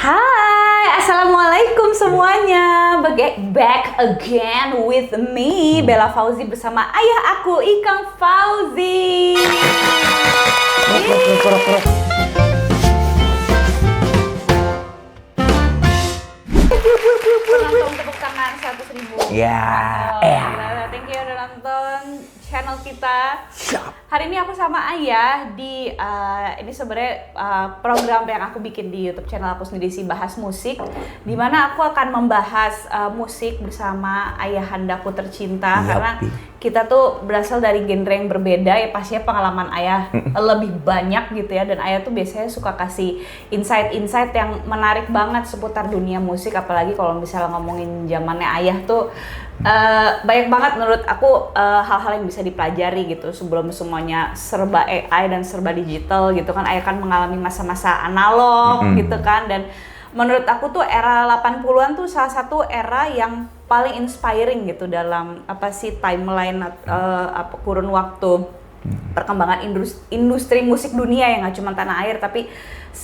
Hai, assalamualaikum semuanya. Back again with me, Bella Fauzi bersama ayah aku, Ikang Fauzi. Penonton tepuk tangan 100.000. Ya, Thank you udah nonton channel kita. siap. Hari ini aku sama Ayah di ini sebenarnya program yang aku bikin di YouTube channel aku sendiri sih, bahas musik, di mana aku akan membahas musik bersama ayahandaku tercinta. Karena kita tuh berasal dari genre yang berbeda ya, pastinya pengalaman Ayah lebih banyak gitu ya, dan Ayah tuh biasanya suka kasih insight-insight yang menarik banget seputar dunia musik, apalagi kalau misalnya ngomongin zamannya Ayah tuh banyak banget menurut aku hal-hal yang bisa dipelajari gitu sebelum semuanya serba AI dan serba digital gitu kan. Ayah kan mengalami masa-masa analog gitu kan, dan menurut aku tuh era 80-an tuh salah satu era yang paling inspiring gitu dalam timeline kurun waktu perkembangan industri musik dunia yang nggak cuma tanah air, tapi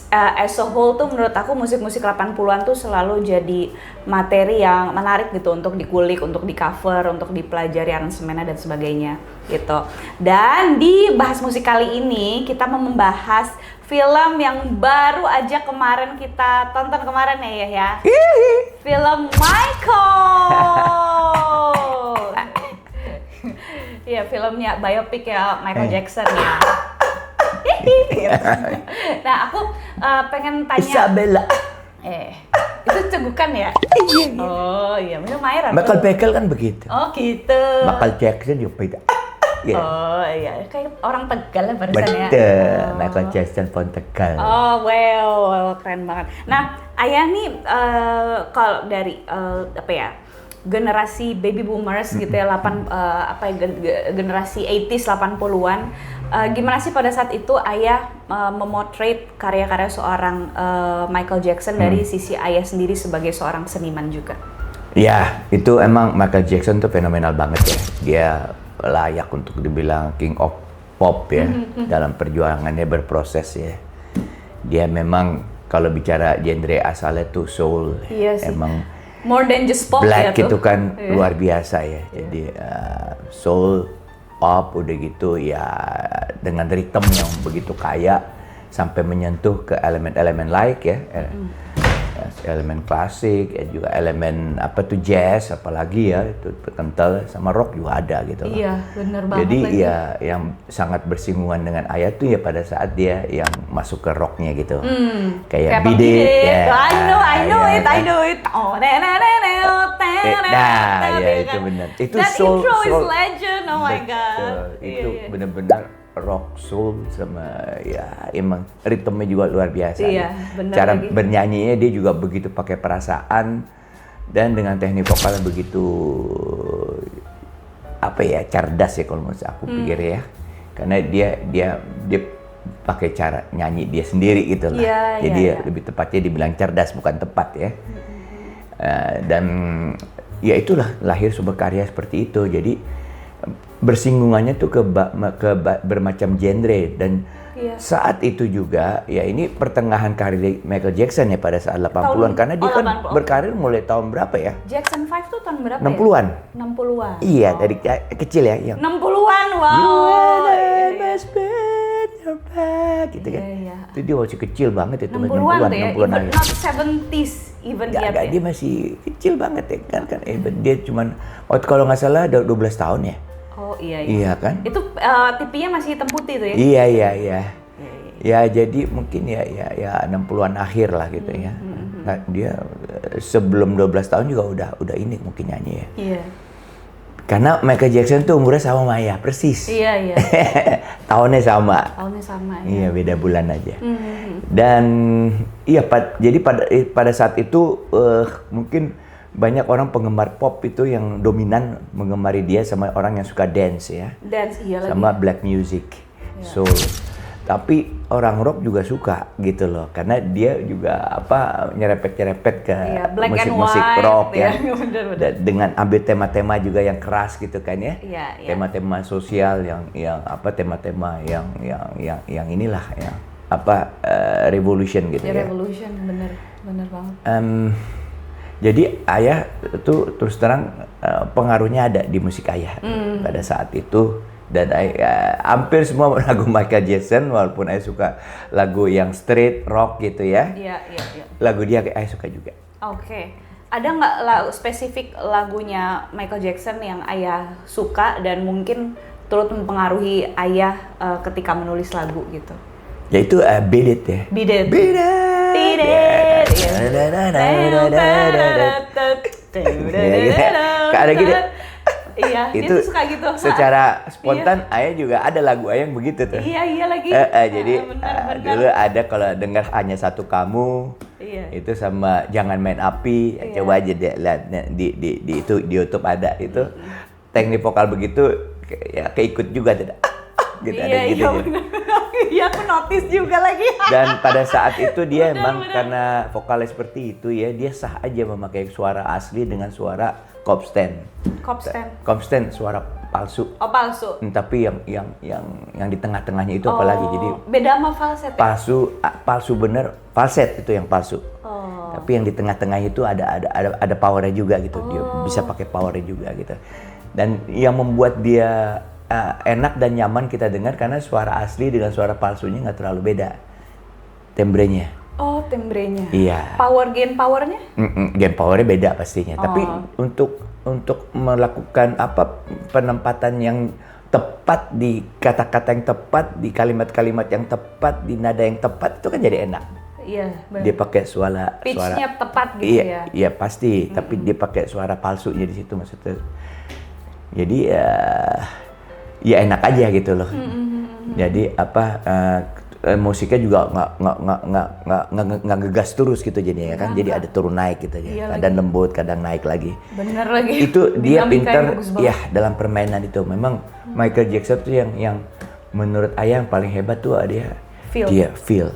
as a whole tuh menurut aku musik-musik 80-an tuh selalu jadi materi yang menarik gitu untuk dikulik, untuk di cover, untuk dipelajari aransemennya dan sebagainya gitu. Dan di bahas musik kali ini kita mau membahas film yang baru aja kemarin kita tonton kemarin ya. Film Michael. Iya, filmnya biopic ya Michael Jackson ya. Nah, aku pengen tanya. Isabella. Itu cegukan ya? Oh iya, minum air. Michael Bekel kan begitu. Oh gitu. Michael Jackson juga begitu. Oh iya, kayak orang Tegal ya barusan ya. Betul, Michael Jackson pun Tegal. Oh wow, keren banget. Nah, Ayah nih kalau dari generasi baby boomers gitu ya, generasi 80s 80-an, gimana sih pada saat itu Ayah memotret karya-karya seorang Michael Jackson dari sisi Ayah sendiri sebagai seorang seniman juga? Ya, itu emang Michael Jackson tuh fenomenal banget ya. Dia layak untuk dibilang king of pop ya, dalam perjuangannya berproses ya. Dia memang kalau bicara genre asalnya tuh soul, iya sih. Emang more than just pop black ya itu tuh. kan luar biasa ya. Jadi soul, pop udah gitu ya, dengan ritme yang begitu kaya sampai menyentuh ke elemen-elemen like ya, elemen klasik ya, juga elemen jazz, apalagi ya itu kental, sama rock juga ada gitu loh. Iya, bener banget. Jadi lagi. ya yang sangat bersinggungan dengan Ayah tuh ya pada saat dia yang masuk ke rocknya gitu. Kayak Beat It, ya. I know it. Oh, Nah, ya itu benar. Itu that soul, intro is soul. legend, oh my god. Betul. Itu Iya. benar-benar rock soul sama ya emang ritmenya juga luar biasa. Iya, ya. benar Cara lagi. bernyanyinya dia juga begitu pakai perasaan dan dengan teknik vokal yang begitu cerdas ya kalau menurut aku pikir ya. Karena dia pakai cara nyanyi dia sendiri gitu lah. Iya, Jadi iya. lebih tepatnya dibilang cerdas bukan tepat ya. Dan ya itulah lahir sebuah karya seperti itu. Jadi bersinggungannya tuh ke bermacam genre, dan saat itu juga ya ini pertengahan karir Michael Jackson ya pada saat 80-an, karena dia kan 80. berkarir mulai tahun berapa ya? Jackson 5 tuh tahun berapa 60-an. ya? 60-an. Iya, dari kecil ya yang 60-an, wow. You and I must be your back gitu kan. Iya. Itu dia masih kecil banget itu 60-an tuh ya, 60-an even akhir. not 70s even yet ya. Dia masih kecil banget ya kan dia cuman kalau nggak salah ada 12 tahun ya. Oh iya. Iya kan? Itu TV-nya masih hitam putih tuh ya? Iya. Ya jadi mungkin ya 60-an akhir lah gitu ya. Nah, dia sebelum 12 tahun juga udah ini mungkin nyanyi ya. Iya. Karena Michael Jackson tuh umurnya sama Maya persis. Iya. Tahunnya sama. Tahunnya sama ya. Iya, beda bulan aja. Dan iya jadi pada saat itu mungkin banyak orang penggemar pop itu yang dominan menggemari dia sama orang yang suka dance ya. Dance iya lagi. Sama black music, soul. Tapi orang rock juga suka gitu loh, karena dia juga nyerepet-nyerepet ke musik-musik rock ya. Bener. Dengan ambil tema-tema juga yang keras gitu kan ya. Iya. Tema-tema sosial yang tema-tema yang inilah revolution gitu ya. Revolution, bener banget. Jadi ayah tuh terus terang pengaruhnya ada di musik ayah pada saat itu. Dan hampir semua lagu Michael Jackson, walaupun ayah suka lagu yang straight rock gitu ya. Iya. Lagu dia ayah suka juga. Oke. Ada nggak spesifik lagunya Michael Jackson yang ayah suka dan mungkin turut mempengaruhi ayah ketika menulis lagu gitu? Yaitu Beat It ya. Beat It. Ada gitu. Iya, itu dia tuh suka gitu. Secara spontan ayah juga ada lagu ayah yang begitu tuh. Iya lagi. Jadi benar. dulu ada kalau dengar Hanya Satu Kamu, itu sama Jangan Main Api, coba aja deh lihat di itu di YouTube ada itu teknik vokal begitu ya keikut juga gitu ada gitu. Iya aku notice juga lagi. Dan pada saat itu dia emang karena vokalnya seperti itu ya, dia sah aja memakai suara asli dengan suara Kopstan suara palsu. Oh, palsu. Tapi yang di tengah-tengahnya itu apalagi jadi beda sama falset. Palsu bener, falset itu yang palsu. Tapi yang di tengah-tengahnya itu ada powernya juga gitu. Dia bisa pakai powernya juga gitu. Dan yang membuat dia enak dan nyaman kita dengar karena suara asli dengan suara palsunya nggak terlalu beda tembrenya. Oh, tembrenya. Iya. Powernya? Gain powernya beda pastinya. Tapi untuk melakukan penempatan yang tepat di kata-kata yang tepat, di kalimat-kalimat yang tepat, di nada yang tepat itu kan jadi enak. Iya, benar. Dia pakai suara pitch-nya tepat gitu ya. Iya, pasti. Tapi dia pakai suara palsunya di situ maksudnya. Jadi ya enak aja gitu loh. Jadi musiknya juga nggak ngegas terus gitu jadinya kan. Jadi ada turun naik gitu ya. Kadang lembut, kadang naik lagi. Bener lagi. Itu dia pintar ya dalam permainan itu. Memang Michael Jackson tuh yang menurut ayah yang paling hebat tuh dia feel.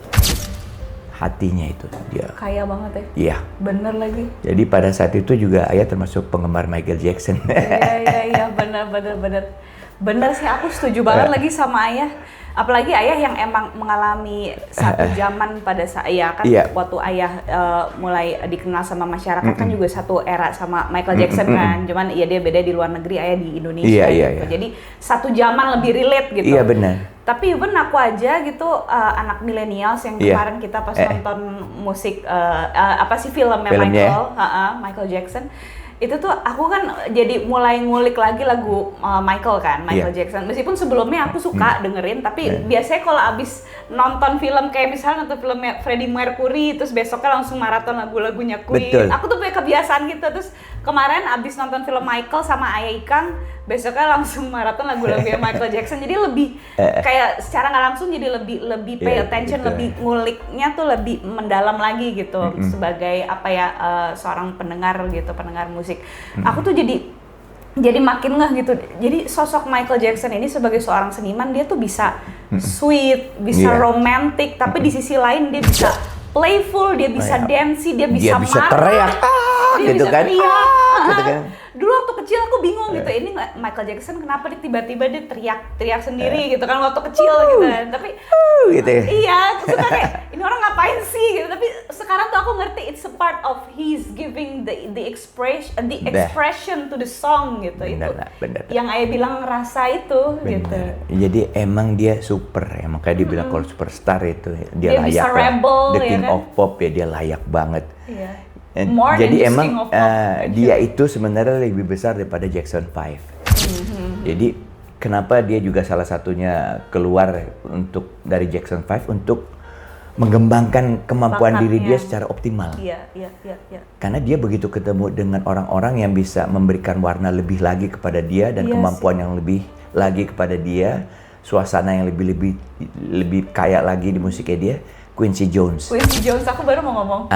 Hatinya itu dia. Kaya banget ya. Iya. Bener lagi. Jadi pada saat itu juga ayah termasuk penggemar Michael Jackson. Iya, bener. Bener sih, aku setuju banget lagi sama ayah. Apalagi ayah yang emang mengalami satu zaman pada saat waktu ayah mulai dikenal sama masyarakat kan juga satu era sama Michael Jackson kan. Cuman ya dia beda di luar negeri, ayah di Indonesia gitu. Jadi satu zaman lebih relate gitu. Iya benar. Tapi even aku aja gitu anak millennials yang kemarin kita pas nonton musik filmnya Michael Jackson. Itu tuh aku kan jadi mulai ngulik lagi lagu Michael Jackson. Meskipun sebelumnya aku suka dengerin, tapi biasanya kalau abis nonton film kayak misalnya nonton film Freddie Mercury, terus besoknya langsung maraton lagu-lagunya Queen. Betul. Aku tuh punya kebiasaan gitu. Terus kemarin abis nonton film Michael sama Ayah Ikang, besoknya langsung maraton lagu-lagunya Michael Jackson. Jadi lebih kayak secara nggak langsung jadi lebih pay attention, lebih nguliknya tuh lebih mendalam lagi gitu sebagai seorang pendengar musik. Aku tuh jadi makin ngeh gitu. Jadi sosok Michael Jackson ini sebagai seorang seniman, dia tuh bisa sweet, bisa romantic, tapi di sisi lain dia bisa playful, dia bisa dancey, dia bisa marah, teriak, dia gitu bisa kan? teriak. Gitu kan? Dulu waktu kecil aku bingung gitu, ini Michael Jackson kenapa dia tiba-tiba dia teriak sendiri gitu kan waktu kecil gitu kan. Tapi gitu ya. Iya, suka kayak ini orang ngapain sih gitu. Tapi sekarang tuh aku ngerti it's a part of he's giving the expression to the song gitu. Bener. Yang ayah bilang rasa itu gitu. Jadi emang dia super, emang kayak dibilang kalau superstar itu dia layak. Bisa rebel, The King kan? of Pop ya, dia layak banget. Iya. Jadi emang dia itu sebenarnya lebih besar daripada Jackson 5. Jadi kenapa dia juga salah satunya keluar dari Jackson 5 untuk mengembangkan kemampuan diri dia secara optimal. Iya. Karena dia begitu ketemu dengan orang-orang yang bisa memberikan warna lebih lagi kepada dia dan kemampuan yang lebih lagi kepada dia, suasana yang lebih kaya lagi di musiknya dia. Quincy Jones, aku baru mau ngomong.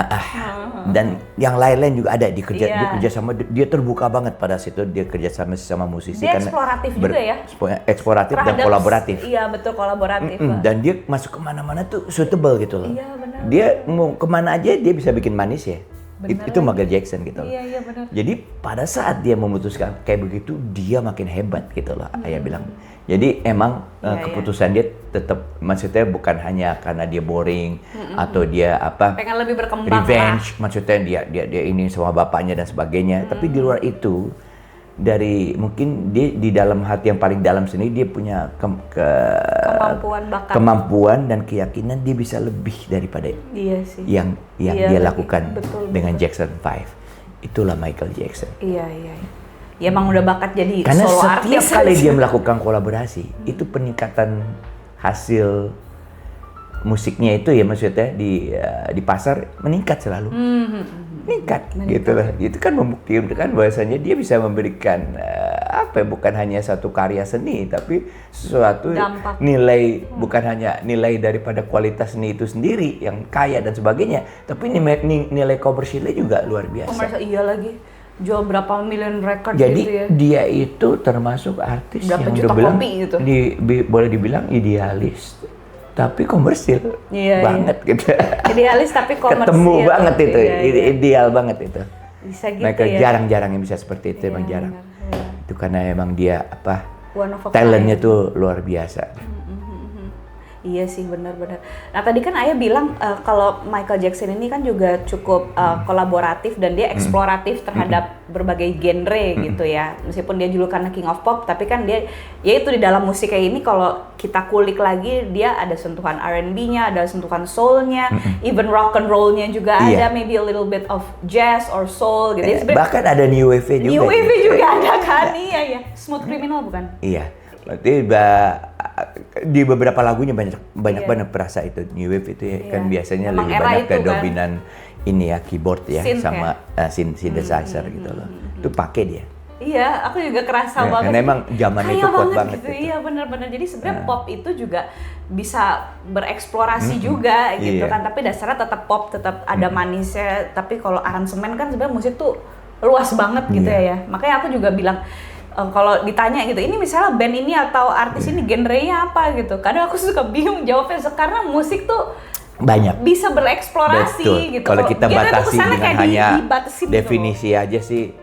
Dan yang lain-lain juga ada dia kerja sama, dia terbuka banget pada situ, dia kerja sama musisi. Dia eksploratif juga ya. Eksploratif dan kolaboratif. Iya betul, kolaboratif. Dan dia masuk kemana-mana tuh suitable gitu loh. Iya benar. Dia mau kemana aja dia bisa bikin manis ya. Itu Michael Jackson gitu loh. Iya benar. Jadi pada saat dia memutuskan kayak begitu, dia makin hebat gitu loh, ayah bilang. Jadi emang keputusan dia tetap, maksudnya bukan hanya karena dia boring atau dia pengen lebih berkembang revenge, maksudnya dia ini sama bapaknya dan sebagainya. Tapi di luar itu, dari mungkin dia di dalam hati yang paling dalam sendiri dia punya kemampuan, bakat, kemampuan dan keyakinan dia bisa lebih daripada yang dia lakukan dengan Jackson 5. Itulah Michael Jackson. Iya. Ya emang udah bakat jadi karena solo setiap artis kali dia melakukan kolaborasi itu peningkatan hasil musiknya itu ya, maksudnya di pasar meningkat selalu. Meningkat gitu lah. Itu kan membuktikan bahwasanya dia bisa memberikan bukan hanya satu karya seni, tapi sesuatu dampak, nilai, bukan hanya nilai daripada kualitas seni itu sendiri yang kaya dan sebagainya, tapi nilai komersilnya juga luar biasa. Komersial, iya lagi. Jual berapa million record jadi gitu ya. Dia itu termasuk artis berapa yang juta udah bilang gitu. Boleh dibilang idealis tapi komersil banget gitu. Idealis tapi komersil. Ketemu banget itu, ideal banget itu. Bisa gitu Mereka ya. jarang-jarang yang bisa seperti itu, emang jarang. Itu karena emang dia talentnya tuh luar biasa. Iya sih, benar-benar. Nah tadi kan Ayah bilang kalau Michael Jackson ini kan juga cukup kolaboratif dan dia eksploratif terhadap berbagai genre gitu ya. Meskipun dia julukannya King of Pop, tapi kan dia ya itu di dalam musik kayak ini kalau kita kulik lagi dia ada sentuhan R&B-nya, ada sentuhan soul-nya, even rock and roll-nya juga ada, maybe a little bit of jazz or soul gitu. Bahkan ada new wave-nya juga. New wave-nya juga ada kan, iya. Smooth Criminal bukan? Iya. Berarti di beberapa lagunya banyak banget perasa itu new wave itu ya, kan biasanya lebih banyak ke dominan ini ya, keyboard ya, sama synthesizer gitu loh. Itu pakai dia. Iya, aku juga kerasa banget. Karena emang zaman itu kuat banget gitu. Iya, benar-benar. Jadi sebenarnya pop itu juga bisa bereksplorasi juga gitu kan, tapi dasarnya tetap pop, tetap ada manisnya. Tapi kalau aransemen kan sebenarnya musik tuh luas banget gitu ya. Makanya aku juga bilang kalau ditanya gitu, ini misalnya band ini atau artis ini genrenya apa gitu, kadang aku suka bingung jawabnya karena musik tuh banyak bisa bereksplorasi. Betul. Gitu. Kalau kita batasi dengan hanya definisi gitu aja sih,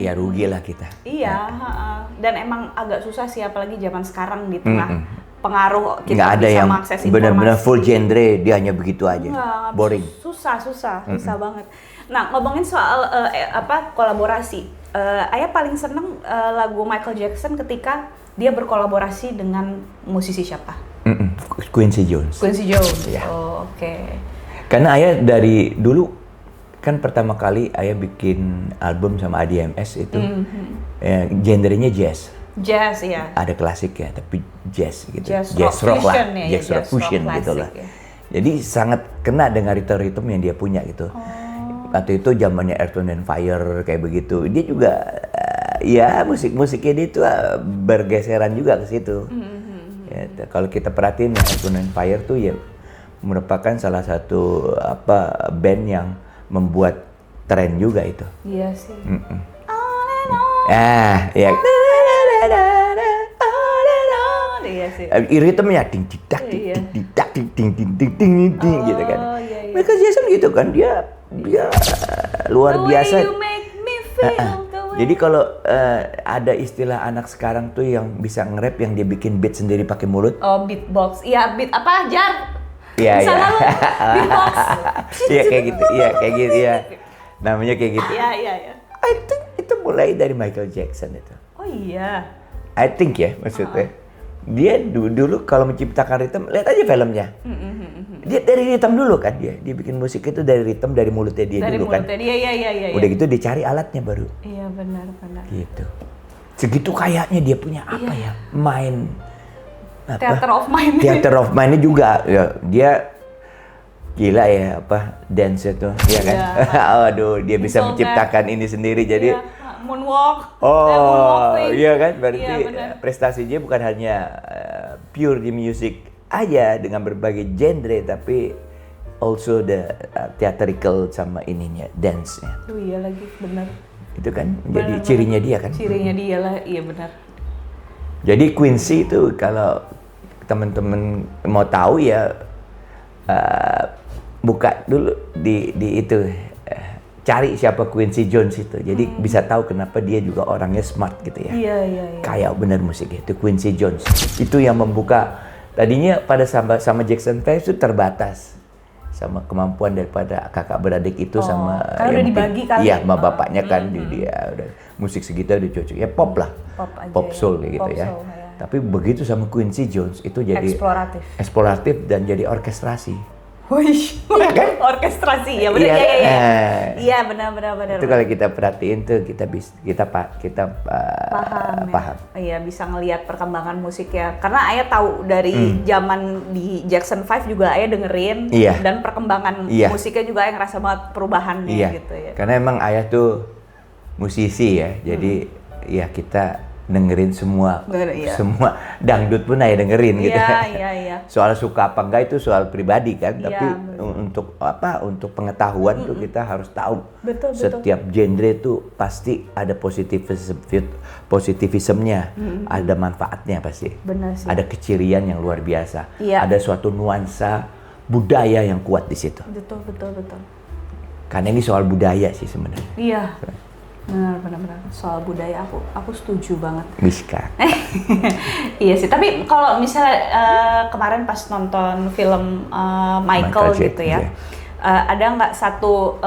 ya rugi lah kita. Iya, dan emang agak susah sih apalagi zaman sekarang di tengah pengaruh kita nggak ada bisa yang mengakses informasi. Benar-benar full genre, dia hanya begitu aja. Boring. Susah banget. Nah, ngomongin soal kolaborasi. Ayah paling seneng lagu Michael Jackson ketika dia berkolaborasi dengan musisi siapa? Quincy Jones. Quincy Jones. Ya. Oh, oke. Karena Ayah dari dulu kan pertama kali Ayah bikin album sama ADMS itu genrenya jazz. Jazz ya. Ada klasik ya, tapi jazz gitu. Jazz rock lah, ya, jazz rock fusion gitu lah. Ya. Jadi sangat kena dengan ritme yang dia punya gitu. Waktu itu zamannya Earth, Wind & Fire kayak begitu. Dia juga ya musiknya dia itu bergeseran juga ke situ. Ya, kalau kita perhatiin Earth, Wind & Fire tuh ya merupakan salah satu band yang membuat tren juga itu. Iya sih. Ya. Iya sih. Ritmenya ding ding dak ding ding gitu kan. Michael Jackson gitu kan, dia luar biasa. Jadi kalau ada istilah anak sekarang tuh yang bisa nge-rap yang dia bikin beat sendiri pakai mulut. Oh, beatbox. Iya, beat apa Jar? Iya. Beatbox. Iya kayak gitu. Ya. Namanya kayak gitu. Iya. I think itu mulai dari Michael Jackson itu. Oh iya. I think ya maksudnya. Dia dulu kalau menciptakan ritme, lihat aja filmnya. Dia dari ritme dulu kan dia bikin musik itu dari ritme, dari mulutnya dia dulu kan. Dari mulutnya dia, iya. Udah gitu dicari alatnya baru. Iya benar. Gitu. Segitu kayaknya dia punya apa ya? Main Theater of Mind. Theater of Mind-nya juga ya, dia gila ya dance itu, ya kan? Aduh, dia bisa menciptakan ini sendiri jadi moonwalk. Iya kan? Berarti prestasinya bukan hanya pure di musik aja dengan berbagai genre, tapi also the theatrical sama ininya, dance-nya. Oh iya lagi, benar. Itu kan jadi cirinya dia kan? Cirinya dia lah, iya benar. Jadi Quincy itu kalau teman-teman mau tahu ya buka dulu di itu cari siapa Quincy Jones itu. Jadi bisa tahu kenapa dia juga orangnya smart gitu ya. Iya, iya, iya. Kayak bener musiknya itu Quincy Jones. Itu yang membuka. Tadinya pada sama Jackson 5 itu terbatas sama kemampuan daripada kakak beradik itu sama karena udah dibagi kali. Iya, sama bapaknya kan dia udah musik segitu udah cocok. Ya pop lah. Pop aja, Soul kayak gitu pop ya. soul, ya. Tapi begitu sama Quincy Jones itu jadi eksploratif dan jadi orkestrasi. Wih, Iya kan? orkestrasi ya benar Iya, ya. Iya benar. Itu kalau kita perhatiin tuh kita paham. Iya, bisa ngelihat perkembangan musik ya. Karena Ayah tahu dari zaman di Jackson 5 juga Ayah dengerin dan perkembangan musiknya juga Ayah ngerasa banget perubahannya gitu ya. Karena emang Ayah tuh musisi ya. Jadi ya kita dengerin semua dangdut pun Ayah dengerin gitu. Iya. Soal suka apa enggak itu soal pribadi kan, tapi untuk pengetahuan tuh kita harus tahu. Betul. Setiap genre itu pasti ada positivismenya, ada manfaatnya pasti. Benar sih. Ada kecirian yang luar biasa. Iya. Ada suatu nuansa budaya yang kuat di situ. Betul. Karena ini soal budaya sih sebenarnya. Iya. Benar. Soal budaya aku setuju banget. Miska. Iya sih, tapi kalau misalnya kemarin pas nonton film Michael gitu ya, ada nggak satu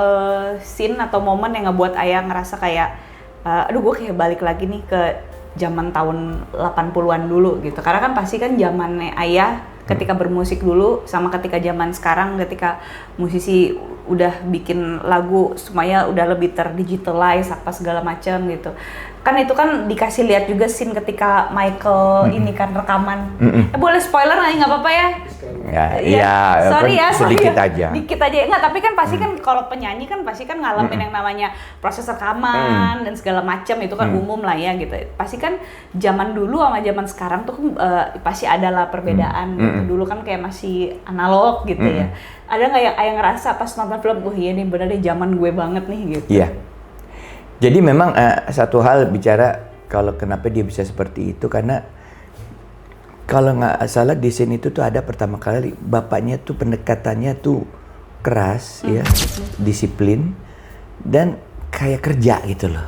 scene atau momen yang ngebuat Ayah ngerasa kayak, aduh gue kayak balik lagi nih ke zaman tahun 80-an dulu gitu. Karena kan pasti kan zamannya Ayah ketika bermusik dulu sama ketika zaman sekarang ketika musisi udah bikin lagu semuanya udah lebih terdigitalize apa segala macam gitu. Kan itu kan dikasih lihat juga scene ketika Michael ini kan rekaman. Boleh spoiler nggak apa-apa ya? Iya. Sorry ya, sedikit aja. Dikit aja. Enggak, tapi kan pasti kan kalau penyanyi kan pasti kan ngalamin yang namanya proses rekaman dan segala macam itu kan umum lah ya gitu. Pasti kan zaman dulu sama zaman sekarang tuh pasti ada lah perbedaan gitu. Dulu kan kayak masih analog gitu ya. Ada nggak yang Ayah ngerasa pas nonton film, iya nih bener deh zaman gue banget nih gitu. Iya. Jadi memang satu hal bicara kalau kenapa dia bisa seperti itu karena kalau nggak salah di scene itu tuh ada pertama kali bapaknya tuh pendekatannya tuh keras ya, disiplin dan kayak kerja gitu loh.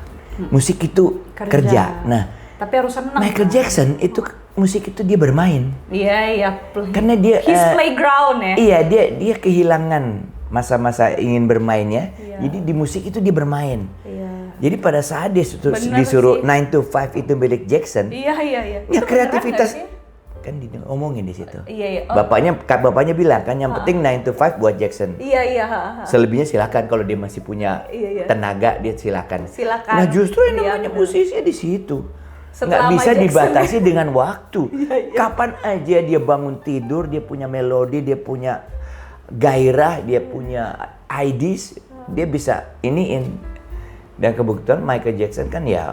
Musik itu kerja. Nah, tapi harus senang. Michael Jackson itu musik itu dia bermain. Iya. Karena dia his playground ya. Iya, dia kehilangan masa-masa ingin bermainnya. Jadi di musik itu dia bermain. Iya. Jadi pada saat dia disuruh 9 to 5 itu milik Jackson. Iya. Ya kreativitas kan diomongin di situ. Iya. Bapaknya bilang kan yang penting 9 to 5 buat Jackson. Iya. Selebihnya silakan kalau dia masih punya tenaga dia silakan. Nah, justru yang namanya musisi di situ. Nggak bisa dibatasi dengan waktu. Kapan aja dia bangun tidur, dia punya melodi, dia punya gairah, dia punya ideas, dia bisa iniin. Dan kebetulan Michael Jackson kan ya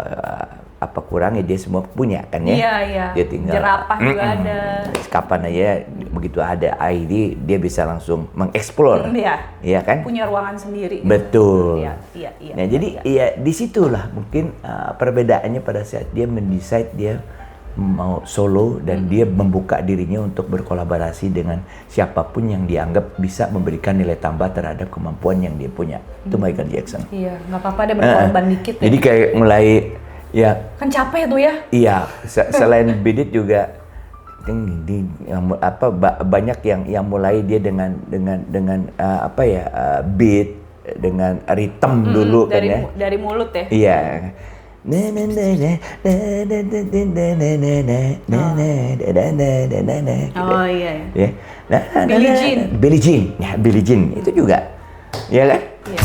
apa kurangnya dia semua punya kan ya. Iya. Dia tinggal jerapah juga ada. Kapan aja begitu ada ide dia bisa langsung mengeksplor. Iya kan? Punya ruangan sendiri. Betul. Iya. Nah, jadi ya disitulah mungkin perbedaannya pada saat dia mendecide dia mau solo dan dia membuka dirinya untuk berkolaborasi dengan siapapun yang dianggap bisa memberikan nilai tambah terhadap kemampuan yang dia punya. Itu Michael Jackson. Iya, nggak apa-apa dia berkorban dikit ya. Jadi kayak mulai ya. Kan capek tuh ya. Iya, selain Beat It juga banyak yang mulai dia dengan beat dengan rhythm dulu kan ya. Dari mulut ya. Iya. Oh iya. Billie Jean. Ya, Billie Jean itu juga. Ya kan? Iya.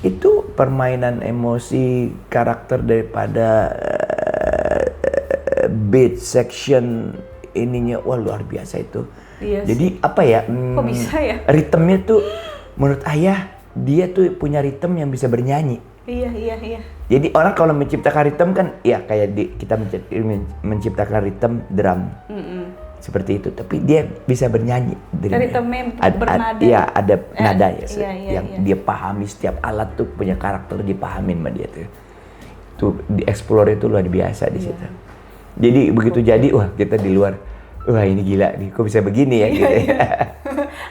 Itu permainan emosi karakter daripada beat section ininya wah luar biasa itu. Iya. Jadi apa ya? Kok bisa ya? Ritmenya tuh menurut Ayah dia tuh punya ritme yang bisa bernyanyi. Iya. Jadi orang kalau menciptakan ritme kan ya kayak kita menciptakan ritme drum. Seperti itu, tapi dia bisa bernyanyi. Ritmenya bernada. Iya, ada nada ya. Iya. Dia pahami setiap alat tuh punya karakter dipahamin sama dia tuh. Tuh di-explore itu luar biasa di situ. Jadi begitu jadi wah kita di luar. Wah ini gila nih, kok bisa begini ya gitu.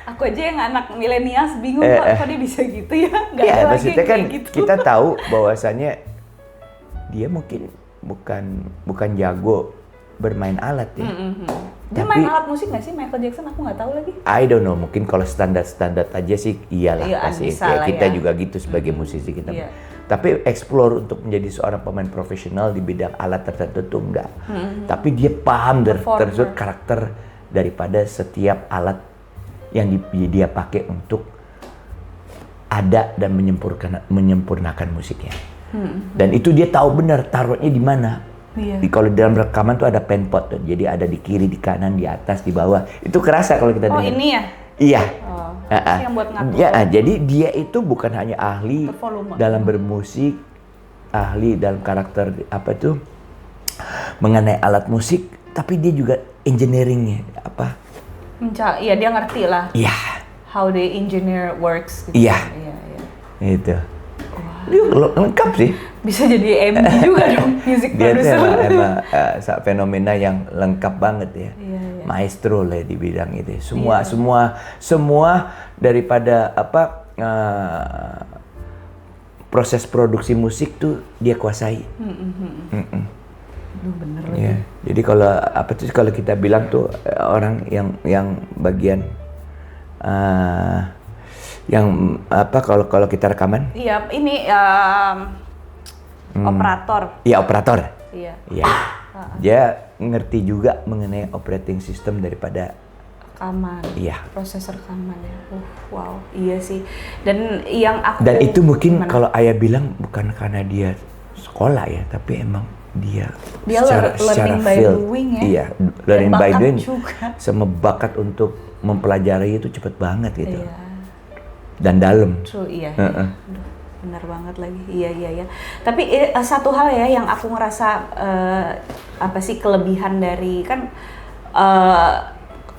Aku aja yang anak milenial bingung kok dia bisa gitu ya. Nggak Ya, ada lagi maksudnya yang kan kayak gitu. kita tahu bahwasannya dia mungkin bukan jago bermain alat ya. Dia Tapi- main alat musik nggak sih Michael Jackson? Aku nggak tahu lagi. I don't know, mungkin kalau standar aja sih iyalah Iya, pasti. bisa Ya, lah kita ya. juga gitu sebagai musisi kita. Iya. Tapi explore untuk menjadi seorang pemain profesional di bidang alat tertentu tuh enggak. Tapi dia paham Performer. tersebut karakter daripada setiap alat yang dia pakai untuk ada dan menyempurnakan musiknya. Dan itu dia tahu benar taruhnya di mana. Iya. Kalau di dalam rekaman tuh ada pen pot tuh. Jadi ada di kiri, di kanan, di atas, di bawah. Itu kerasa kalau kita Oh dengar. ini ya? Iya. Oh, Ah, yang buat ngatur. Ya, jadi dia itu bukan hanya ahli Volume. dalam bermusik, ahli dalam karakter apa itu mengenai alat musik, tapi dia juga engineeringnya apa? Iya dia ngerti lah Iya, how the engineer works. Gitu. Iya. Iya. itu. Dia lengkap sih. Bisa jadi MD juga dong, music Dia tuh producer. emang fenomena yang lengkap banget ya. Iya. Maestro lah di bidang itu. Semua daripada proses produksi musik tuh dia kuasai. Aduh, bener lagi. Ya. Jadi kalau kita bilang tuh orang yang bagian kalau kita rekaman, Iya, ini operator. ya operator. Iya. Ya. Dia ngerti juga mengenai operating system daripada Rekaman. Iya. Proses rekaman ya. Wow, iya sih. Dan yang aku Dan itu mungkin Gimana? kalau ayah bilang bukan karena dia sekolah ya, tapi emang dia learning by field. doing ya. Iya, learning Dan by bakat doing. juga. Sama bakat untuk mempelajari itu cepet banget gitu. Iya. Dan dalam. True, iya. Heeh. Aduh, benar banget lagi. Iya. Tapi satu hal ya yang aku ngerasa apa sih kelebihan dari kan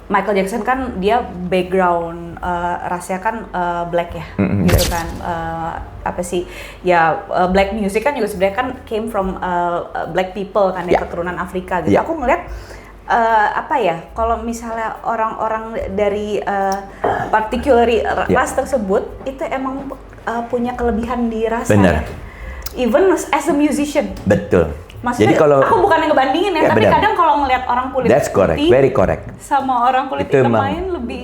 Michael Jackson kan dia background rasnya kan black ya, gitu kan. Apa sih ya black music kan juga sebenarnya kan came from black people kan ya, Ya. keturunan Afrika gitu. Ya. Aku ngeliat apa ya kalau misalnya orang-orang dari particularly ras tersebut itu emang punya kelebihan di rasa Benar. ya. Even as a musician. Betul. Maksudnya Jadi kalau aku bukan yang ngebandingin ya, Ya, tapi benar. kadang kalau ngelihat orang kulit that's correct, putih very correct. sama orang kulit Itu hitam emang- lain lebih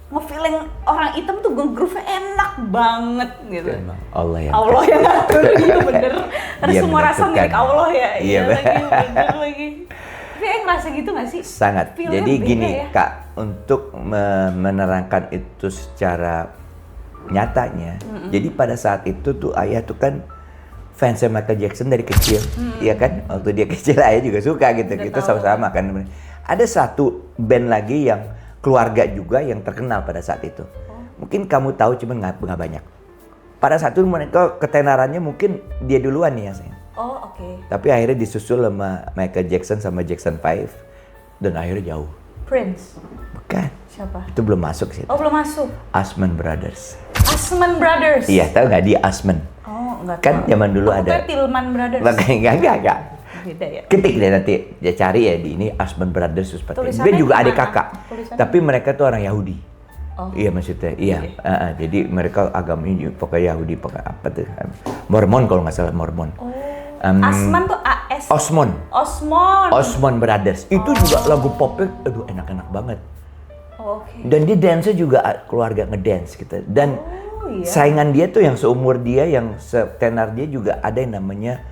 nge-feeling orang hitam tuh nge-groove enak banget gitu. Emang Allah yang Allah kasih. yang ngatur gitu bener. Terus Dia semua rasa menentukan. milik Allah ya. Iya, lagi bener lagi. Tapi ngerasa gitu gak sih? Sangat. Feel-nya Jadi beda gini, ya? Kak, untuk menerangkan itu secara nyatanya. Jadi pada saat itu tuh ayah tuh kan fansnya Michael Jackson dari kecil, iya kan? Waktu dia kecil ayah juga suka gitu. Udah Kita tahu. sama-sama kan. Ada satu band lagi yang keluarga juga yang terkenal pada saat itu. Mungkin kamu tahu, cuman nggak banyak. Pada saat itu mereka ketenarannya mungkin dia duluan nih ya sayang. Oh oke. Tapi akhirnya disusul sama Michael Jackson sama Jackson 5 dan akhirnya jauh. Prince. Bukan, Siapa? itu belum masuk sih. Oh belum masuk. Asman Brothers. Asman Brothers. Iya, tahu nggak dia Asman? Oh enggak Kan tahu. zaman dulu Aku ada. kayak Tillman Brothers. Makanya enggak. Beda ya. Ketik deh nanti, dia cari ya di ini Asman Brothers seperti. Tulisannya Dia juga adik gimana? kakak. Tulisannya? Tapi mereka tuh orang Yahudi. Oh. Iya maksudnya, iya. Jadi mereka agamanya pokoknya Yahudi, pokoknya apa tuh? Mormon kalau nggak salah, Mormon. Oh. Asman tuh AS. Osmond. Osmond Brothers. Itu juga lagu popnya, aduh enak-enak banget. Oh, oke. Dan dia dance-nya juga keluarga ngedance gitu. Dan iya. saingan dia tuh yang seumur dia, yang setenar dia juga ada yang namanya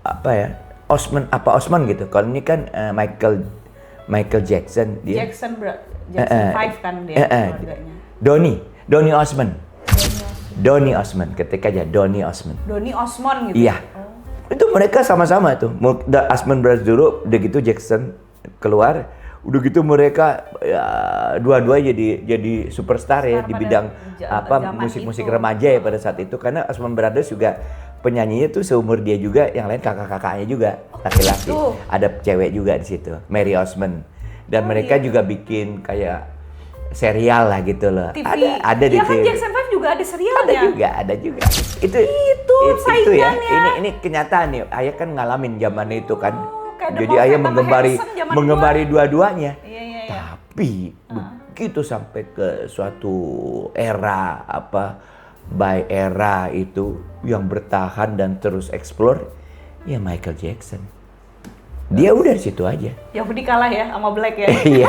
apa ya? Osman gitu. Kalau ini kan Michael Jackson dia. Jackson 5 kan dia keluarganya. Donny Osmond. Donny Osmond, ketik aja Donny Osmond. Donny Osmond gitu. Iya. Itu mereka sama-sama tuh. Osmond Brothers dulu, udah gitu Jackson keluar, udah gitu mereka ya, dua-duanya jadi superstar ya di Pada bidang zaman musik-musik itu. remaja ya pada saat itu, karena Osmond Brothers juga penyanyinya tuh seumur dia juga, yang lain kakak-kakaknya juga laki-laki. gitu. Ada cewek juga di situ, Mary Osmond. Dan mereka iya. juga bikin kayak serial lah gitu loh. TV. Ada di Iya kan TV. Jackson 5 juga ada serialnya. Ada juga. Itu ya. saingannya. Ini kenyataan nih. Ayah kan ngalamin zaman itu kan. kayak The Jadi ayah Prophet sama Hanson zaman menggemari dua-duanya. Iya. Tapi begitu sampai ke suatu era by era itu yang bertahan dan terus explore, ya Michael Jackson. Dia udah di situ aja. Yang Budi kalah ya sama Black ya. Iya.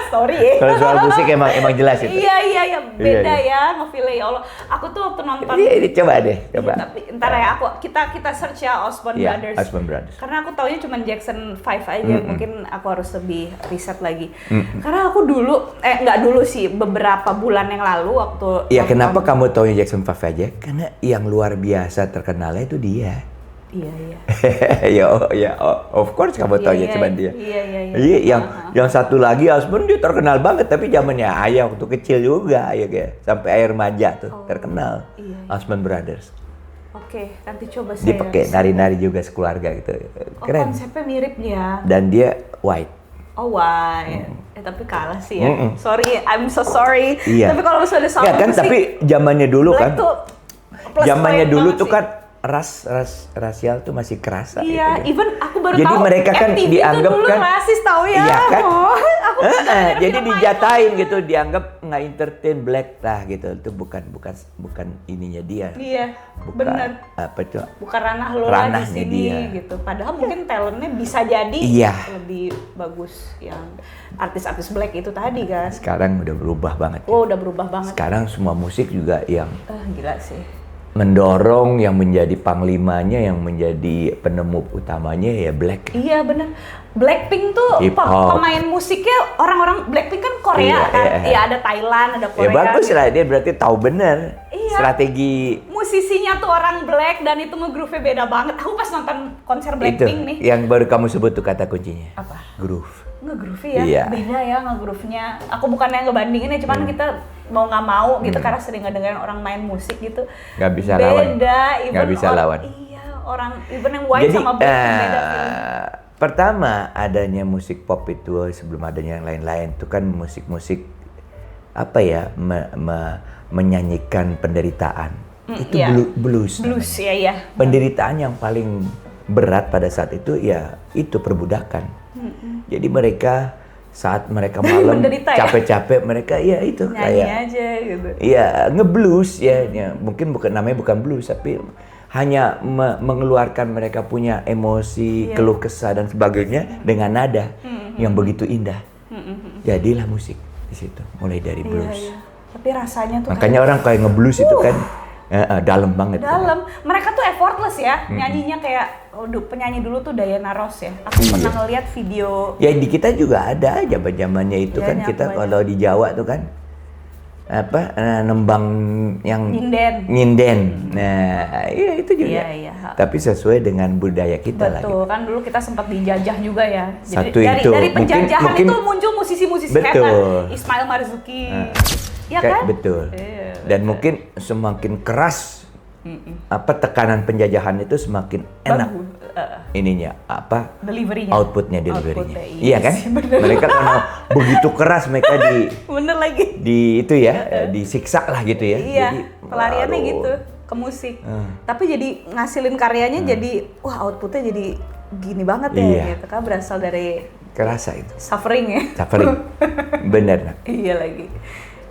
Sorry ya. Kalau soal musik emang jelas itu. Iya, beda ya ngefeel ya Allah. Aku tuh waktu nonton. Ini coba deh, coba. Iya, tapi ntar ya kita search ya Osborne Brothers. Osborne Brothers. Karena aku taunya cuma Jackson 5 aja, mungkin aku harus lebih riset lagi. Karena aku dulu, nggak dulu sih, beberapa bulan yang lalu waktu. Iya, kenapa kamu taunya Jackson 5 aja? Karena yang luar biasa terkenalnya itu dia. Iya. Of course kamu tahu ya cuma dia. Iya. Yang satu lagi Osborne dia terkenal banget, tapi zamannya ayah waktu kecil juga ya kayak sampai air manja tuh terkenal. Iya. Osborne Brothers. Oke, nanti coba saya. Dia pakai nari-nari juga sekeluarga gitu. Keren. Konsepnya mirip ya. Dan dia white. Oh white. Tapi kalah sih ya. Sorry, I'm so sorry. Iya. Tapi kalau misalnya soal ya kan, musik, tapi zamannya dulu Black kan. tuh plus Zamannya point dulu banget tuh sih. kan rasial tuh masih kerasa. Iya, gitu. even aku baru Jadi tahu mereka kan MTV dianggap tuh dulu kan rasis tahu ya. Iya kan? Aku Jadi dijatain gitu, dianggap nggak entertain black lah gitu. Itu bukan ininya dia. Iya, Bukan benar. apa tuh? Bukan ranah lo lah di Ranahnya sini dia. gitu. Padahal mungkin talentnya bisa jadi Iya. lebih bagus yang artis-artis black itu tadi kan. Sekarang udah berubah banget. Oh, udah berubah banget. Sekarang semua musik juga yang Gila sih. mendorong, yang menjadi panglimanya, yang menjadi penemu utamanya ya black. Iya benar. Blackpink tuh Hip hop. pemain musiknya orang-orang Blackpink kan Korea Iya, kan. iya. Iya ada Thailand, ada Korea. Ya bagus lah, dia berarti tahu bener Iya. strategi Musisinya tuh orang black dan itu nge-groove-nya beda banget. Aku pas nonton konser itu. Blackpink nih. Yang baru kamu sebut tuh kata kuncinya. Apa? Groove. Nge-groove ya, Iya. beda ya nge-groove-nya. Aku bukan yang ngebandingin ya, cuman kita mau nggak mau gitu karena sering ngedengerin orang main musik gitu. Nggak bisa beda, lawan. Even Nggak bisa lawan. Iya, orang even yang white Jadi sama black beda feeling. pertama adanya musik pop itu sebelum adanya yang lain-lain itu kan musik-musik apa ya menyanyikan penderitaan. Itu iya. blues. Blues namanya. ya. Penderitaan yang paling berat pada saat itu ya itu perbudakan. Jadi mereka saat mereka malam Menderita ya? capek-capek mereka ya itu Nyanyi kayak aja gitu. ya ngeblues ya, mungkin namanya bukan blues tapi hanya mengeluarkan mereka punya emosi, keluh kesah dan sebagainya dengan nada yang begitu indah. Jadilah musik di situ, mulai dari blues. Iya. Tapi rasanya tuh Makanya orang kayak ngeblues itu kan dalam banget. dalam. Mereka tuh effortless ya, nyanyinya kayak penyanyi dulu tuh Diana Ross ya. Aku pernah ngeliat video. Ya di kita juga ada zamannya itu kan Banyak, kita banyak. kalau di Jawa tuh kan nembang yang nyinden. Nah, iya itu juga. Iya. Tapi sesuai dengan budaya kita lah. Betul, kan dulu kita sempat dijajah juga ya. Jadi Satu dari, itu. dari penjajahan Mungkin- itu muncul musisi-musisi kayak Betul. Ismail Marzuki. Ya Kayak kan? betul. Iya, Dan mungkin semakin keras tekanan penjajahan itu semakin enak ininya Delivery-nya. outputnya. Outputnya, Iya kan? sih, bener. Mereka karena begitu keras mereka Bener lagi. di itu ya disiksa lah gitu ya. Iya, Jadi, pelariannya waduh. gitu ke musik. Tapi jadi ngasilin karyanya jadi outputnya jadi gini banget ya Iya. gitu kan, berasal dari Kerasa itu. suffering ya. Suffering. Bener. Nak. Iya lagi.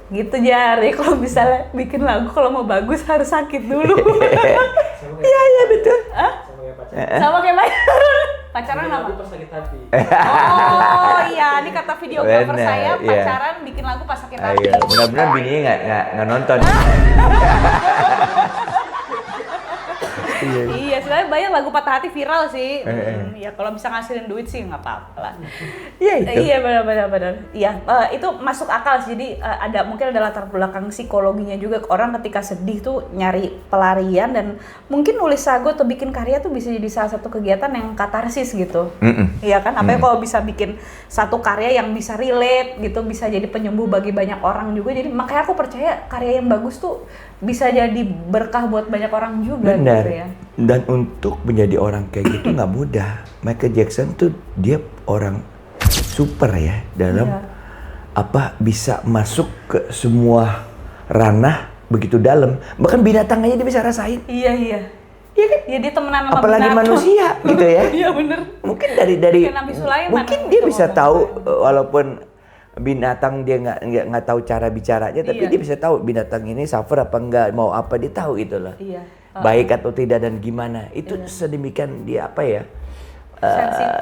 Gitu Jar, ya kalau misalnya bikin lagu kalau mau bagus harus sakit dulu. Iya betul. Sama kayak pacaran apa? Pas sakit hati. Oh iya, ini kata videografer Bener, saya, iya. pacaran bikin lagu pas sakit hati. Ayo, mudah-mudahan bininya nggak nonton. Iya, sebenarnya banyak lagu patah hati viral sih. Ya kalau bisa ngasilin duit sih nggak apa-apa lah. Iya itu. Iya benar. Iya, itu masuk akal sih. Jadi mungkin ada latar belakang psikologinya juga. Orang ketika sedih tuh nyari pelarian dan mungkin nulis lagu atau bikin karya tuh bisa jadi salah satu kegiatan yang katarsis gitu. Iya kan? Apalagi kalau bisa bikin satu karya yang bisa relate gitu, bisa jadi penyembuh bagi banyak orang juga. Jadi makanya aku percaya karya yang bagus tuh bisa jadi berkah buat banyak orang juga. Benar. Gitu ya. Dan untuk menjadi orang kayak gitu nggak mudah. Michael Jackson tuh dia orang super ya dalam bisa masuk ke semua ranah begitu dalam. Bahkan binatang aja dia bisa rasain. Iya. Iya kan? Ya dia temenan sama Apalagi binatang. manusia gitu ya. Iya bener. Mungkin dari Kayak Nabi Sulaiman mungkin waktu dia itu bisa ngomong. tahu walaupun binatang dia nggak tahu cara bicaranya, tapi dia bisa tahu binatang ini suffer apa enggak, mau apa dia tahu itu loh. Baik atau tidak dan gimana. Itu sedemikian dia apa ya?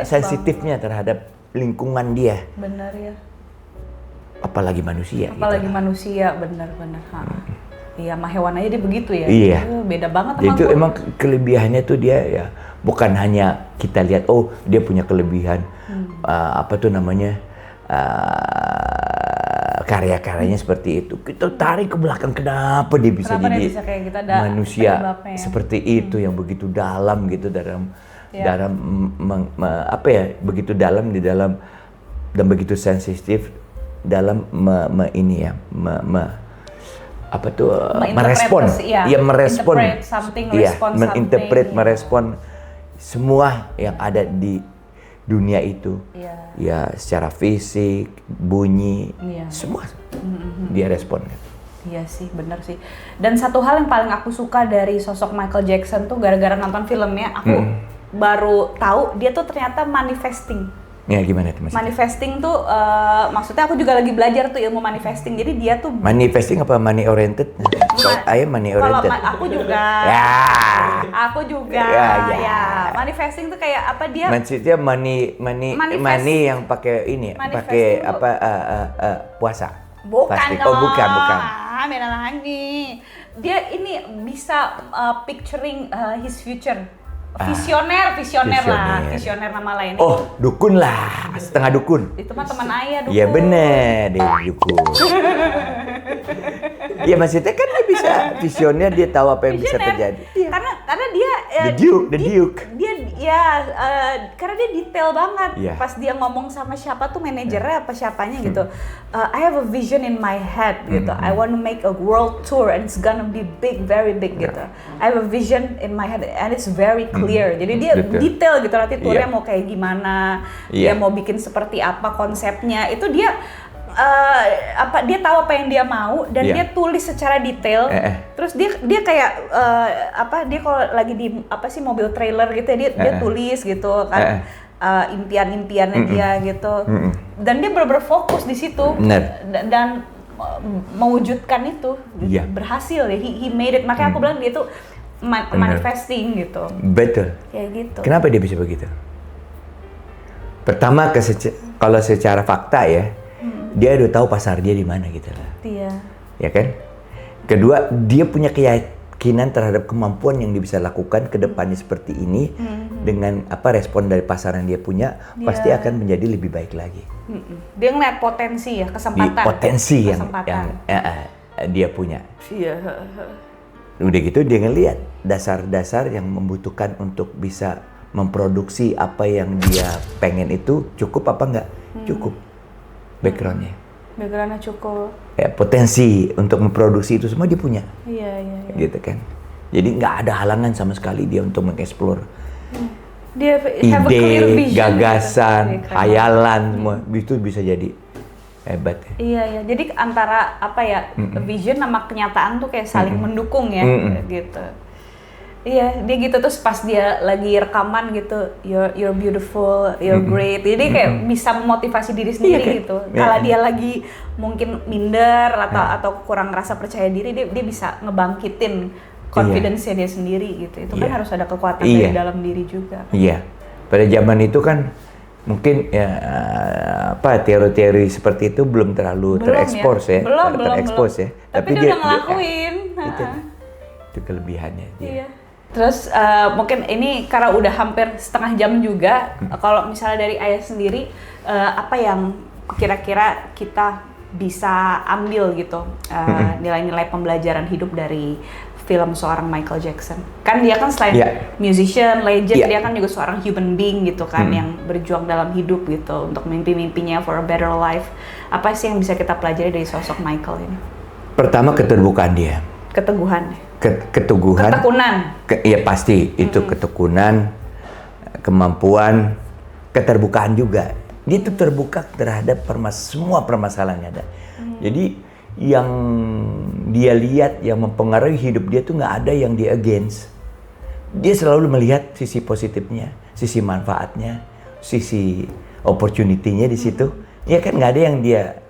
Sensitifnya terhadap lingkungan dia. Benar ya. Apalagi manusia. Apalagi gitu. Manusia, benar-benar. Iya, sama hewan aja dia begitu ya. Iya. Beda banget sama itu emang kelebihannya tuh dia ya, bukan hanya kita lihat oh dia punya kelebihan apa tuh namanya karya-karyanya seperti itu. Kita tarik ke belakang kenapa dia bisa jadi kayak kita manusia seperti itu yang begitu dalam gitu dalam apa ya, begitu dalam di dalam dan begitu sensitif dalam apa tuh merespon, merespon semua yang ada di dunia itu, ya secara fisik, bunyi, semua dia respon. Iya sih, benar sih. Dan satu hal yang paling aku suka dari sosok Michael Jackson tuh gara-gara nonton filmnya, aku baru tahu dia tuh ternyata manifesting. Ya gimana itu maksudnya? Manifesting tuh maksudnya aku juga lagi belajar tuh ilmu manifesting. Jadi dia tuh manifesting apa money oriented? Ayah money oriented. Kalau aku juga. Ya. Aku juga. Ya. Manifesting tuh kayak apa dia? Maksudnya money yang pakai ini, pakai apa puasa. Bukan plastik. Dong. Oh bukan. Beda lagi. Dia ini bisa picturing his future. Visioner nama lainnya. Oh, dukun lah, setengah dukun. Itu mah teman ayah dukun. Iya bener, dia dukun. Iya maksudnya kan dia bisa visioner, dia tahu apa yang bisa terjadi. Iya. Karena dia the Duke. Karena dia detail banget. Yeah. Pas dia ngomong sama siapa tuh manajernya apa siapanya gitu. I have a vision in my head gitu. I want to make a world tour and it's gonna be big, very big gitu. I have a vision in my head and it's very clear. Jadi dia detail gitu nanti tournya mau kayak gimana, dia mau bikin seperti apa konsepnya. Itu dia dia tahu apa yang dia mau dan dia tulis secara detail. Terus dia kayak dia kalau lagi di mobil trailer gitu ya, dia tulis gitu kan. Impian-impiannya dia gitu. Dan dia benar-benar fokus di situ. Dan mewujudkan itu. Berhasil ya, he made it. Makanya aku bilang dia itu manifesting gitu. Betul. Kayak gitu. Kenapa dia bisa begitu? Pertama kalau secara fakta ya, dia udah tahu pasar dia di mana gitu lah. Iya. Ya kan? Kedua, dia punya keyakinan terhadap kemampuan yang dia bisa lakukan ke depannya seperti ini dengan respon dari pasar yang dia punya pasti akan menjadi lebih baik lagi. Dia ngeliat potensi ya, kesempatan. Potensi yang dia punya. Iya. Udah gitu dia ngelihat dasar-dasar yang membutuhkan untuk bisa memproduksi apa yang dia pengen itu cukup apa enggak? Cukup. Backgroundnya cukup. Potensi untuk memproduksi itu semua dia punya. Iya. Gitu kan. Jadi nggak ada halangan sama sekali dia untuk mengeksplor. Dia ide, gagasan, hayalan semua itu bisa jadi hebat ya. Iya. Jadi antara vision sama kenyataan tuh kayak saling mendukung ya, gitu. Iya, dia gitu terus pas dia lagi rekaman gitu, you're beautiful, you're great. Jadi kayak bisa memotivasi diri sendiri gitu. Kalau dia lagi mungkin minder atau kurang rasa percaya diri, dia bisa ngebangkitin confidence-nya dia sendiri gitu. Itu kan harus ada kekuatan dari dalam diri juga. Iya. Pada zaman itu kan mungkin teori-teori seperti itu belum terlalu terekspos ya. Belum. Tapi dia udah ngelakuin. Itu kelebihannya dia. Iya. Terus mungkin ini karena udah hampir setengah jam juga, kalau misalnya dari Ayah sendiri, apa yang kira-kira kita bisa ambil gitu, nilai-nilai pembelajaran hidup dari film seorang Michael Jackson? Kan dia kan selain musician, legend, dia kan juga seorang human being gitu kan, yang berjuang dalam hidup gitu, untuk mimpi-mimpinya for a better life. Apa sih yang bisa kita pelajari dari sosok Michael ini? Pertama, keterbukaan dia. Keteguhan. Ketekunan. Iya pasti itu ketekunan, kemampuan, keterbukaan juga. Dia tuh terbuka terhadap semua permasalahan yang ada. Jadi yang dia lihat yang mempengaruhi hidup dia tuh nggak ada yang dia against. Dia selalu melihat sisi positifnya, sisi manfaatnya, sisi opportunity-nya di situ. Ya kan nggak ada yang dia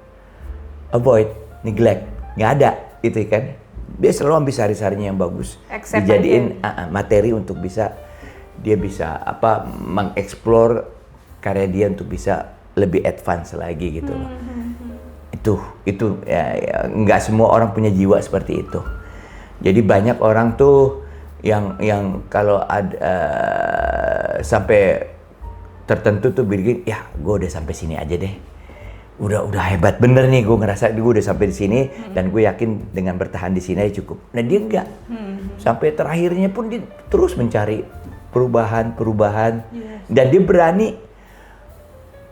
avoid, neglect, nggak ada gitu kan. Dia selalu ambil sari-sarinya yang bagus, Accept dijadiin materi untuk dia bisa mengeksplor karya dia untuk bisa lebih advance lagi gitu loh. Itu ya, nggak semua orang punya jiwa seperti itu. Jadi banyak orang tuh yang kalau ada sampai tertentu tuh bikin, ya gue udah sampai sini aja deh, udah hebat bener nih, gue ngerasa gue udah sampai di sini dan gue yakin dengan bertahan di sini aja cukup. Nah dia enggak, sampai terakhirnya pun dia terus mencari perubahan dan dia berani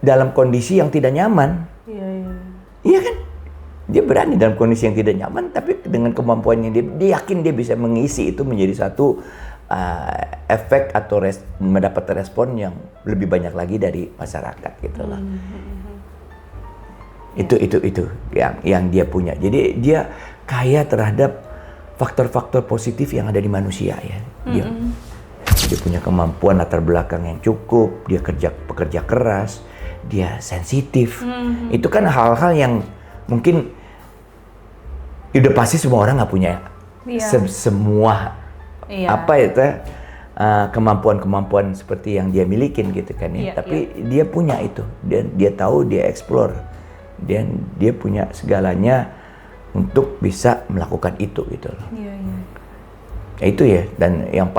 dalam kondisi yang tidak nyaman. Iya kan? Dia berani dalam kondisi yang tidak nyaman, tapi dengan kemampuannya dia yakin dia bisa mengisi itu menjadi satu efek atau mendapat respon yang lebih banyak lagi dari masyarakat gitu loh. Itu yang dia punya. Jadi dia kaya terhadap faktor-faktor positif yang ada di manusia ya. Dia punya kemampuan latar belakang yang cukup, dia pekerja keras, dia sensitif. Itu kan hal-hal yang mungkin udah pasti semua orang nggak punya semua apa itu kemampuan-kemampuan seperti yang dia milikin gitu kan ya. Tapi dia punya itu, dan dia tahu, dia explore, dan dia punya segalanya untuk bisa melakukan itu gitu loh. Ya, itu ya, dan yang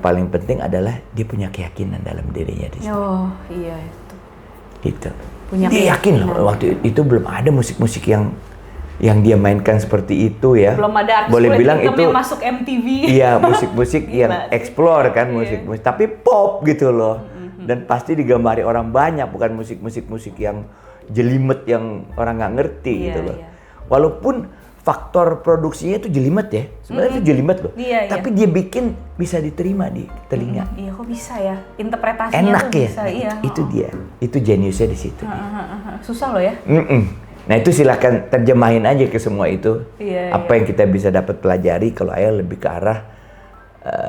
paling penting adalah dia punya keyakinan dalam dirinya di situ. Oh iya itu. Gitu. Dia yakin loh, waktu itu belum ada musik-musik yang dia mainkan seperti itu ya. Belum ada artis boleh bilang itu yang masuk MTV. Iya, musik-musik yang explore kan, musik-musik tapi pop gitu loh. Dan pasti digemari orang banyak, bukan musik-musik yang jelimet yang orang nggak ngerti gitu loh. Walaupun faktor produksinya itu jelimet ya, sebenarnya itu jelimet loh. Tapi dia bikin bisa diterima di telinga. Iya, kok bisa ya? Interpretasinya enak tuh ya. bisa. Iya. Itu dia, itu jeniusnya di situ. Susah loh ya. Nah itu silakan terjemahin aja ke semua itu. Apa yang kita bisa dapat pelajari kalau Ayah lebih ke arah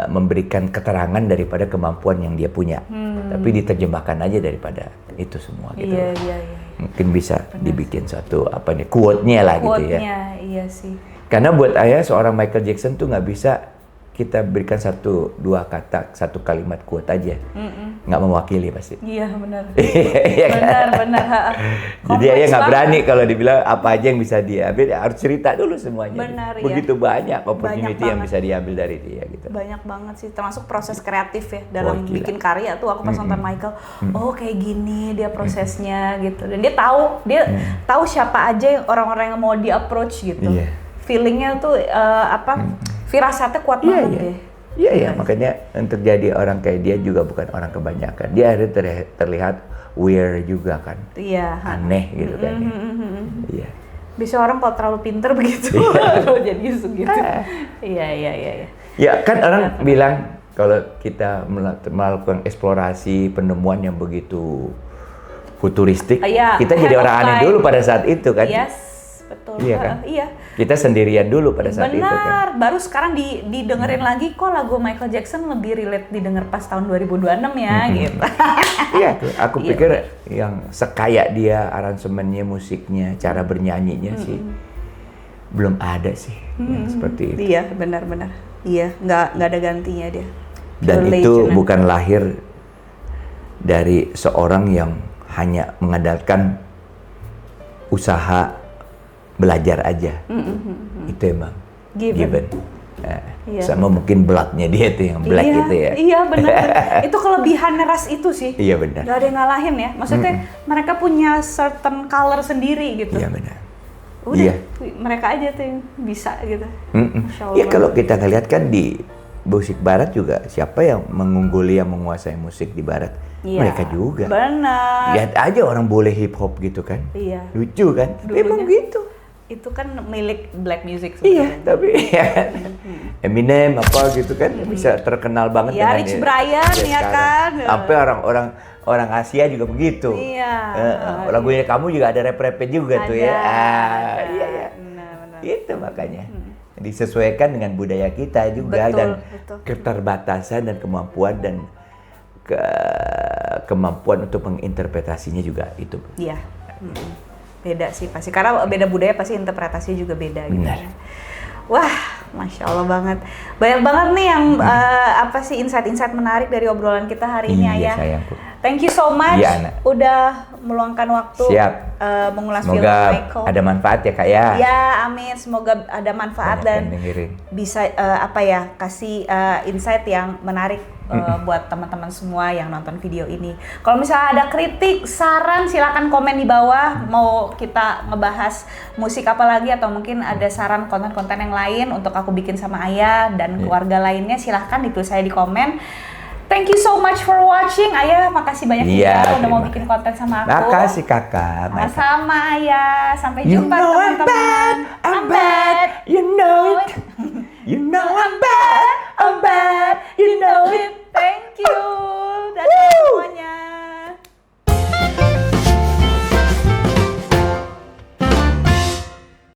memberikan keterangan daripada kemampuan yang dia punya. Tapi diterjemahkan aja daripada itu semua gitu. Iya. Mungkin bisa dibikin suatu quote-nya lah gitu ya. Quote-nya, iya sih. Karena buat Ayah seorang Michael Jackson tuh nggak bisa kita berikan dua kata, satu kalimat quote aja. Nggak mewakili pasti. Iya benar. Iya kan? Benar. Jadi Ayah nggak berani kalau dibilang apa aja yang bisa diambil, harus cerita dulu semuanya. Benar, begitu ya. banyak opportunity yang bisa diambil dari dia gitu. Banyak banget sih, termasuk proses kreatif ya dalam bikin karya tuh. Aku pas nonton Michael, oh kayak gini dia prosesnya gitu. Dan dia tahu siapa aja yang orang-orang yang mau di approach gitu. Feelingnya tuh firasatnya kuat banget deh. Iya, makanya untuk jadi orang kayak dia juga bukan orang kebanyakan. Dia akhirnya terlihat weird juga kan. Iya. Aneh gitu kan. Iya. Bisa orang kalau terlalu pinter begitu, jadi gitu. Iya. Ya kan orang bilang kalau kita melakukan eksplorasi penemuan yang begitu futuristik, kita jadi orang aneh dulu pada saat itu kan. Yes, betul. Iya kan? Iya. Kita sendirian dulu pada saat itu kan. Benar, baru sekarang didengerin lagi kok lagu Michael Jackson lebih relate didengar pas tahun 2026 ya gitu. Iya tuh, aku pikir yang sekaya dia aransemennya, musiknya, cara bernyanyinya sih belum ada sih yang seperti itu. Iya, benar. Iya, nggak ada gantinya dia. Dan itu bukan lahir dari seorang yang hanya mengandalkan usaha belajar aja. Itu emang given. Sama mungkin bloodnya dia tuh yang black gitu ya. Iya benar. Itu kelebihannya ras itu sih. Iya benar. Gak ada yang ngalahin ya. Maksudnya mereka punya certain color sendiri gitu. Iya benar. Udah, mereka aja tuh yang bisa gitu. Iya kalau kita ngeliat kan di musik barat juga, siapa yang mengungguli, yang menguasai musik di barat? Mereka juga. Benar. Lihat aja orang boleh hip hop gitu kan. Iya. Lucu kan? Emang gitu. Itu kan milik black music sebenarnya. Iya, tapi Eminem apa gitu kan bisa terkenal banget dengan Rich Brian ya kan. Sampai orang Asia juga begitu. Iya. Lagunya kamu juga ada rap-rapnya juga tuh ya. Iya. Benar. Itu makanya. Disesuaikan dengan budaya kita juga. Betul. Keterbatasan dan kemampuan untuk menginterpretasinya juga itu. Iya. beda sih pasti. Karena beda budaya pasti interpretasinya juga beda gitu. Benar. Wah, Masya Allah banget. Banyak banget nih yang apa sih insight-insight menarik dari obrolan kita hari ini, Iya, Ayah. sayangku. Thank you so much Iya, Anak. udah meluangkan waktu Siap. mengulas film Semoga Michael. ada manfaat ya Kak ya. Ya, amin. Semoga ada manfaat Banyak dan yang dengerin. bisa kasih insight yang menarik buat teman-teman semua yang nonton video ini. Kalau misalnya ada kritik, saran, silakan komen di bawah. Mau kita ngebahas musik apa lagi atau mungkin ada saran konten-konten yang lain untuk aku bikin sama Ayah dan keluarga lainnya, silahkan ditulis saya di komen. Thank you so much for watching, Ayah. Makasih banyak Iya, ya udah mau terima bikin konten sama aku. Makasih Kakak. Sama-sama, Ayah. Sampai You jumpa know I'm teman-teman. bad, I'm bad, you know it. You know I'm bad,